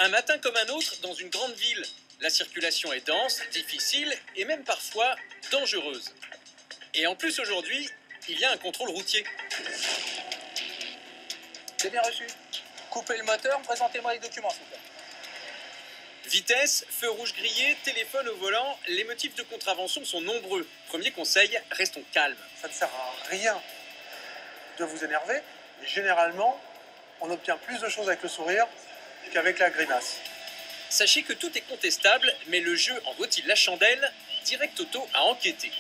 Un matin comme un autre dans une grande ville. La circulation est dense, difficile et même parfois dangereuse. Et en plus aujourd'hui, il y a un contrôle routier. C'est bien reçu. Coupez le moteur, présentez-moi les documents, s'il vous plaît. Vitesse, feu rouge grillé, téléphone au volant, les motifs de contravention sont nombreux. Premier conseil, restons calmes. Ça ne sert à rien de vous énerver. Et généralement, on obtient plus de choses avec le sourire qu'avec la grimace. Sachez que tout est contestable, mais le jeu en vaut-il la chandelle? Direct Auto a enquêté.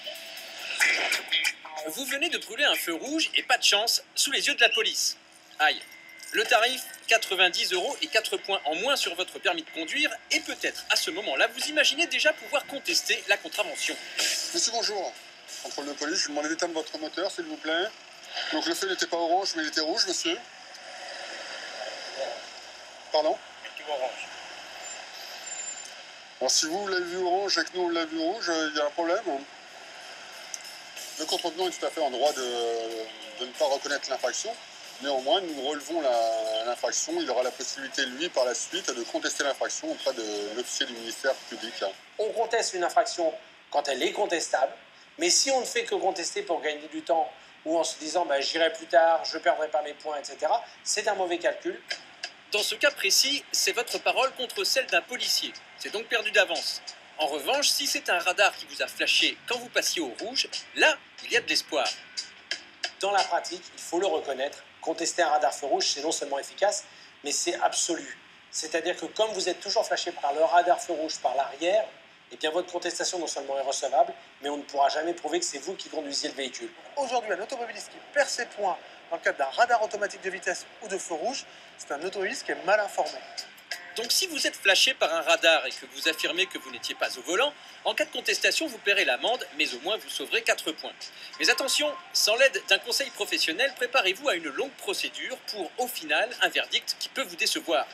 Vous venez de brûler un feu rouge et pas de chance, sous les yeux de la police. Aïe. Le tarif, 90 € et 4 points en moins sur votre permis de conduire. Et peut-être à ce moment-là, vous imaginez déjà pouvoir contester la contravention. Monsieur, bonjour. Contrôle de police, je vous demande d'éteindre votre moteur, s'il vous plaît. Donc le feu n'était pas orange, mais il était rouge, monsieur. Pardon? Orange. Alors si vous l'avez vu orange et que nous on l'a vu rouge, il y a un problème. Le contrevenant est tout à fait en droit de ne pas reconnaître l'infraction. Néanmoins, nous relevons l'infraction. Il aura la possibilité, lui, par la suite, de contester l'infraction auprès de l'officier du ministère public. On conteste une infraction quand elle est contestable, mais si on ne fait que contester pour gagner du temps ou en se disant j'irai plus tard, je ne perdrai pas mes points, etc., c'est un mauvais calcul. Dans ce cas précis, c'est votre parole contre celle d'un policier. C'est donc perdu d'avance. En revanche, si c'est un radar qui vous a flashé quand vous passiez au rouge, là, il y a de l'espoir. Dans la pratique, il faut le reconnaître, contester un radar feu rouge, c'est non seulement efficace, mais c'est absolu. C'est-à-dire que comme vous êtes toujours flashé par le radar feu rouge par l'arrière, eh bien votre contestation non seulement est recevable, mais on ne pourra jamais prouver que c'est vous qui conduisiez le véhicule. Aujourd'hui, un automobiliste qui perd ses points dans le cadre d'un radar automatique de vitesse ou de feu rouge, c'est un automobiliste qui est mal informé. Donc si vous êtes flashé par un radar et que vous affirmez que vous n'étiez pas au volant, en cas de contestation, vous paierez l'amende, mais au moins vous sauverez 4 points. Mais attention, sans l'aide d'un conseil professionnel, préparez-vous à une longue procédure pour, au final, un verdict qui peut vous décevoir.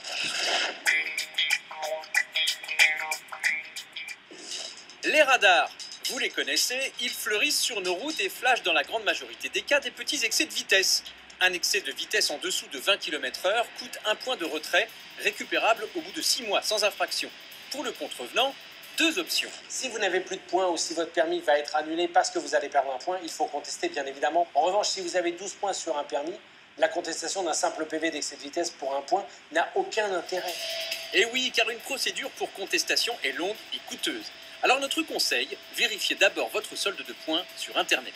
Les radars, vous les connaissez, ils fleurissent sur nos routes et flashent dans la grande majorité des cas des petits excès de vitesse. Un excès de vitesse en dessous de 20 km/h coûte 1 point de retrait, récupérable au bout de 6 mois sans infraction. Pour le contrevenant, 2 options. Si vous n'avez plus de points ou si votre permis va être annulé parce que vous allez perdre un point, il faut contester bien évidemment. En revanche, si vous avez 12 points sur un permis, la contestation d'un simple PV d'excès de vitesse pour 1 point n'a aucun intérêt. Et oui, car une procédure pour contestation est longue et coûteuse. Alors notre conseil, vérifiez d'abord votre solde de points sur Internet.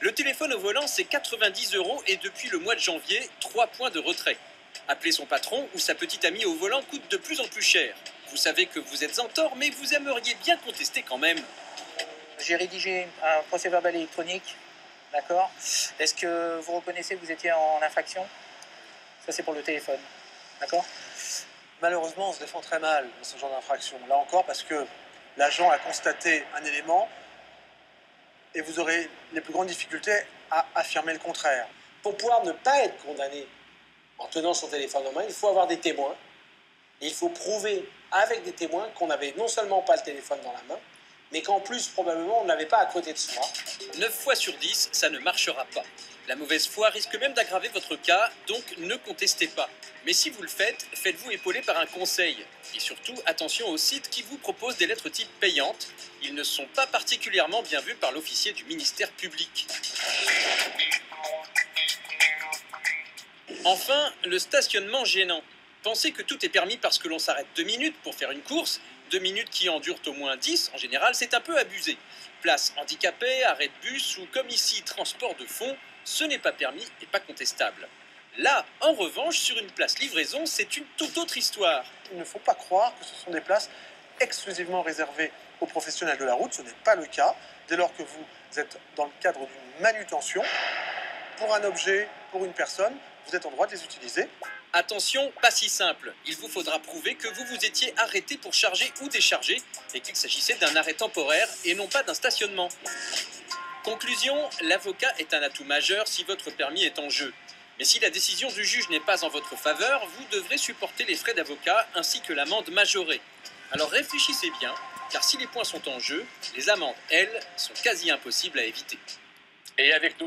Le téléphone au volant, c'est 90 € et depuis le mois de janvier, 3 points de retrait. Appeler son patron ou sa petite amie au volant coûte de plus en plus cher. Vous savez que vous êtes en tort, mais vous aimeriez bien contester quand même. J'ai rédigé un procès-verbal électronique, d'accord? Est-ce que vous reconnaissez que vous étiez en infraction? Ça, c'est pour le téléphone, d'accord? Malheureusement, on se défend très mal dans ce genre d'infraction. Là encore, parce que l'agent a constaté un élément et vous aurez les plus grandes difficultés à affirmer le contraire. Pour pouvoir ne pas être condamné en tenant son téléphone en main, il faut avoir des témoins. Et il faut prouver avec des témoins qu'on n'avait non seulement pas le téléphone dans la main, mais qu'en plus, probablement, on ne l'avait pas à côté de soi. 9 fois sur 10, ça ne marchera pas. La mauvaise foi risque même d'aggraver votre cas, donc ne contestez pas. Mais si vous le faites, faites-vous épauler par un conseil. Et surtout, attention aux sites qui vous proposent des lettres type payantes. Ils ne sont pas particulièrement bien vus par l'officier du ministère public. Enfin, le stationnement gênant. Pensez que tout est permis parce que l'on s'arrête 2 minutes pour faire une course. 2 minutes qui en durent au moins 10, en général, c'est un peu abusé. Place handicapée, arrêt de bus ou comme ici, transport de fond, ce n'est pas permis et pas contestable. Là, en revanche, sur une place livraison, c'est une toute autre histoire. Il ne faut pas croire que ce sont des places exclusivement réservées aux professionnels de la route. Ce n'est pas le cas. Dès lors que vous êtes dans le cadre d'une manutention, pour un objet, pour une personne, vous êtes en droit de les utiliser. Attention, pas si simple. Il vous faudra prouver que vous vous étiez arrêté pour charger ou décharger et qu'il s'agissait d'un arrêt temporaire et non pas d'un stationnement. Conclusion, l'avocat est un atout majeur si votre permis est en jeu. Mais si la décision du juge n'est pas en votre faveur, vous devrez supporter les frais d'avocat ainsi que l'amende majorée. Alors réfléchissez bien, car si les points sont en jeu, les amendes, elles, sont quasi impossibles à éviter. Et avec nous,